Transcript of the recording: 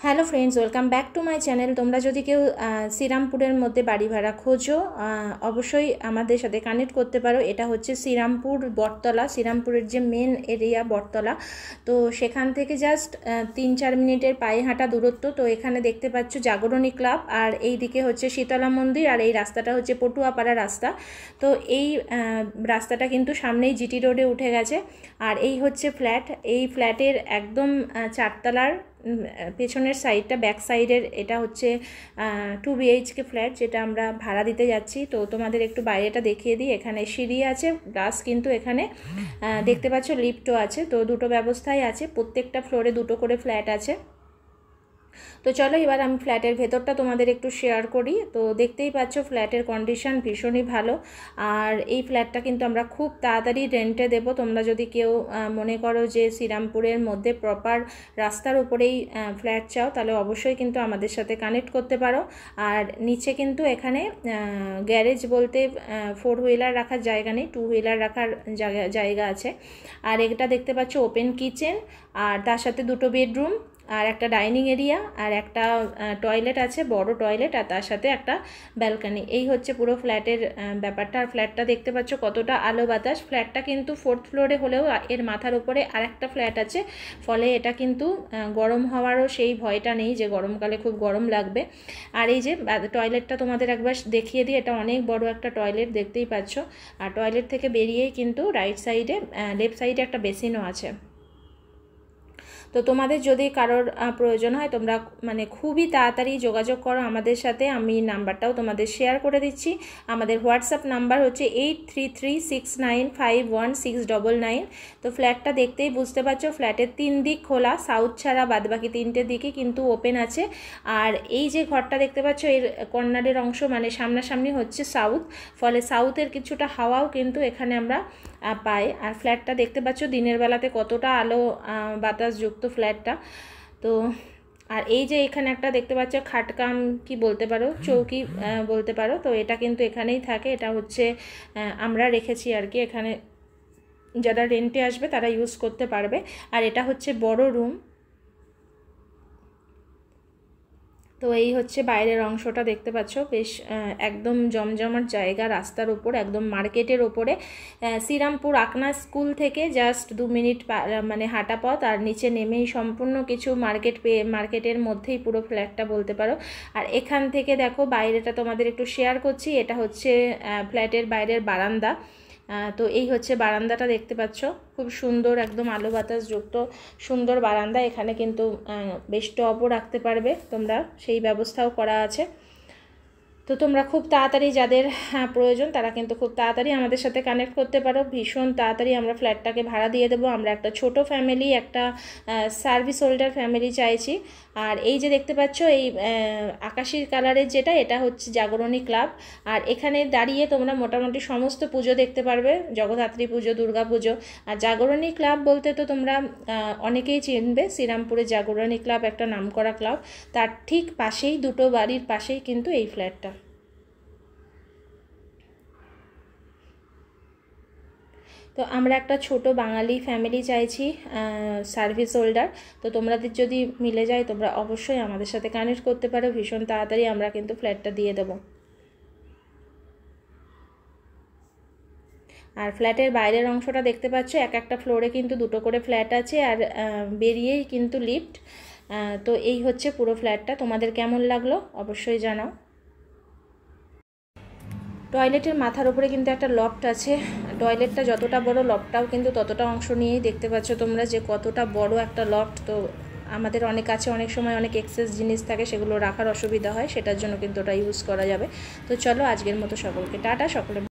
Hello friends, welcome back to my channel. তোমরা যদি কেউ শ্রীরামপুরের মধ্যে বাড়ি ভাড়া খোঁজো, অবশ্যই আমাদের সাথে কানেক্ট করতে পারো। এটা হচ্ছে শ্রীরামপুর বটতলা, শ্রীরামপুরের যে মেন এরিয়া বটতলা। তো সেখান থেকে জাস্ট 3-4 মিনিটের পায়ে হাঁটা দূরত্ব। তো এখানে দেখতে পাচ্ছ জাগরণী ক্লাব, আর এই দিকে হচ্ছে শীতলা মন্দির, আর এই রাস্তাটা হচ্ছে পটুয়াপাড়া রাস্তা। তো এই রাস্তাটা কিন্তু সামনেই জিটি রোডে উঠে গেছে। আর এই হচ্ছে ফ্ল্যাট। এই ফ্ল্যাটের একদম 4তলার পেছনের সাইডটা, ব্যাক সাইডের, এটা হচ্ছে 2 BHK ফ্ল্যাট, যেটা আমরা ভাড়া দিতে যাচ্ছি। তো তোমাদের একটু বাইরেটা দেখিয়ে দিই। এখানে সিঁড়ি আছে, প্লাস কিন্তু এখানে দেখতে পাচ্ছ লিফটও আছে। তো দুটো ব্যবস্থাই আছে, প্রত্যেকটা ফ্লোরে 2টো করে ফ্ল্যাট আছে। তো চলো এবার আমি ফ্ল্যাটের ভেতরটা তোমাদের একটু শেয়ার করি। তো দেখতেই পাচ্ছ ফ্ল্যাটের কন্ডিশন ভীষণই ভালো। আর এই ফ্ল্যাটটা কিন্তু আমরা খুব তাড়াতাড়ি রেন্টে দেবো। তোমরা যদি কেউ মনে করো যে শ্রীরামপুরের মধ্যে প্রপার রাস্তার উপরেই ফ্ল্যাট চাও, তাহলে অবশ্যই কিন্তু আমাদের সাথে কানেক্ট করতে পারো। আর নিচে কিন্তু এখানে গ্যারেজ বলতে 4 হুইলার রাখার জায়গা নেই, 2 হুইলার রাখার জায়গা আছে। আর এটা দেখতে পাচ্ছ ওপেন কিচেন, আর তার সাথে 2টো বেডরুম, আর একটা ডাইনিং এরিয়া, আর একটা টয়লেট আছে, বড় টয়লেট, আর তার সাথে একটা ব্যালকনি। এই হচ্ছে পুরো ফ্ল্যাটের ব্যাপারটা। আর ফ্ল্যাটটা দেখতে পাচ্ছ কতটা আলো বাতাস। ফ্ল্যাটটা কিন্তু 4th ফ্লোরে হলেও এর মাথার উপরে আরেকটা ফ্ল্যাট আছে, ফলে এটা কিন্তু গরম হওয়ারও সেই ভয়টা নেই যে গরমকালে খুব গরম লাগবে। আর এই যে টয়লেটটা তোমাদের একবার দেখিয়ে দিই। এটা অনেক বড় একটা টয়লেট, দেখতেই পাচ্ছ। আর টয়লেট থেকে বেরিয়েই কিন্তু রাইট সাইডে, লেফট সাইডে একটা বেসিনও আছে। তো তোমাদের যদি কারোর প্রয়োজন হয়, তোমরা খুবই তাড়াতাড়ি যোগাযোগ করো আমাদের সাথে। আমি নাম্বারটাও তোমাদের শেয়ার করে দিচ্ছি। আমাদের হোয়াটসঅ্যাপ নাম্বার হচ্ছে 8336951699। তো ফ্ল্যাটটা দেখতেই বুঝতে পারছো, ফ্ল্যাটের 3 দিক খোলা, সাউথ ছাড়া বাদবাকি 3টে দিকই কিন্তু ওপেন আছে। আর এই যে ঘরটা দেখতে পাচ্ছ, এর কর্নারের অংশ সামনাসামনি হচ্ছে সাউথ, ফলে সাউথের কিছুটা হাওয়াও কিন্তু এখানে আমরা পাই। আর ফ্ল্যাটটা দেখতে পাচ্ছ দিনের বেলাতে কতটা আলো বাতাসযুক্ত ফ্ল্যাটটা। তো আর এই যে এখানে একটা দেখতে পাচ্ছ খাটকাম কি বলতে পারো, চৌকি বলতে পারো। তো এটা কিন্তু এখানেই থাকে, এটা হচ্ছে আমরা রেখেছি আর কি। এখানে যারা রেন্টে আসবে তারা ইউজ করতে পারবে। আর এটা হচ্ছে বড় রুম। তো এই হচ্ছে বাইরের অংশটা, দেখতে পাচ্ছ বেশ একদম জমজমাট জায়গা, রাস্তার উপর, একদম মার্কেটের ওপরে। শ্রীরামপুর আকনা স্কুল থেকে জাস্ট 2 মিনিট হাঁটা পথ। আর নিচে নেমেই সম্পূর্ণ কিছু মার্কেটের মধ্যেই পুরো ফ্ল্যাটটা বলতে পারো। আর এখান থেকে দেখো বাইরেটা তোমাদের একটু শেয়ার করছি। এটা হচ্ছে ফ্ল্যাটের বাইরের বারান্দা। তো এই হচ্ছে বারান্দাটা, দেখতে পাচ্ছ খুব সুন্দর, একদম আলো বাতাস যুক্ত সুন্দর বারান্দা। এখানে কিন্তু বেশ টবও রাখতে পারবে তোমরা, সেই ব্যবস্থাও করা আছে। তো তোমরা খুব তাড়াতাড়ি যাদের প্রয়োজন, তারা কিন্তু খুব তাড়াতাড়ি আমাদের সাথে কানেক্ট করতে পারো। ভীষণ তাড়াতাড়ি আমরা ফ্ল্যাটটাকে ভাড়া দিয়ে দেবো। আমরা একটা ছোট ফ্যামিলি, একটা সার্ভিস হোল্ডার ফ্যামিলি চাইছি। আর এই যে দেখতে পাচ্ছ এই আকাশি কালারের যেটা, এটা হচ্ছে জাগরণী ক্লাব। আর এখানে দাঁড়িয়ে তোমরা মোটামুটি সমস্ত পুজো দেখতে পারবে, জগদ্ধাত্রী পুজো, দুর্গা পুজো। আর জাগরণী ক্লাব বলতে তো তোমরা অনেকেই চিনবে, শ্রীরামপুরের জাগরণী ক্লাব একটা নামকরা ক্লাব। তার ঠিক পাশেই, 2টো বাড়ির পাশেই কিন্তু এই ফ্ল্যাটটা। তো আমরা একটা ছোট বাঙালি ফ্যামিলি চাইছি, সার্ভিস হোল্ডার। তো তোমাদের যদি মিলে যায়, তোমরা অবশ্যই আমাদের সাথে কানেক্ট করতে পারো। ভীষণ তাড়াতাড়ি আমরা কিন্তু ফ্ল্যাটটা দিয়ে দেবো। আর ফ্ল্যাটের বাইরের অংশটা দেখতে পাচ্ছ, একটা ফ্লোরে কিন্তু 2টো করে ফ্ল্যাট আছে, আর বেরিয়েই কিন্তু লিফট। তো এই হচ্ছে পুরো ফ্ল্যাটটা। তোমাদের কেমন লাগলো অবশ্যই জানাও। টয়লেটের মাথার উপরে কিন্তু একটা লফট আছে। টয়লেটটা যতটা বড়, লফটটাও কিন্তু ততটা অংশ নিয়েই, দেখতে পাচ্ছ তোমরা যে কতটা বড় একটা লফট। তো আমাদের অনেক কাছে অনেক সময় অনেক এক্সেস জিনিস থাকে, সেগুলো রাখার অসুবিধা হয়, সেটার জন্য কিন্তু ওটা ইউজ করা যাবে। তো চলো আজকের মতো সকলকে টাটা, সকলে